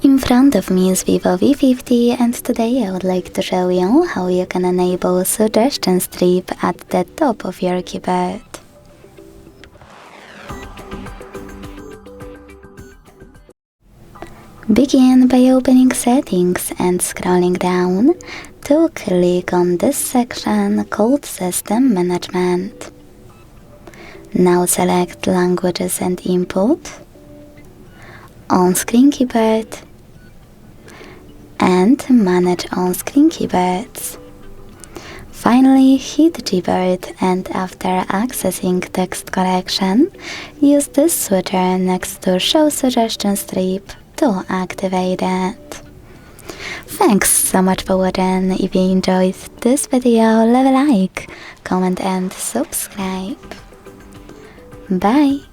In front of me is VIVO V50 and today I would like to show you how you can enable suggestion strip at the top of your keyboard. Begin by opening Settings and scrolling down to click on this section called System Management. Now select Languages and Input, On-Screen Keyboard, and Manage On-Screen Keyboards. Finally, hit Gboard, and after accessing text collection, use this switcher next to Show Suggestion Strip to activate it. Thanks so much for watching. If you enjoyed this video, leave a like, comment and subscribe. Bye!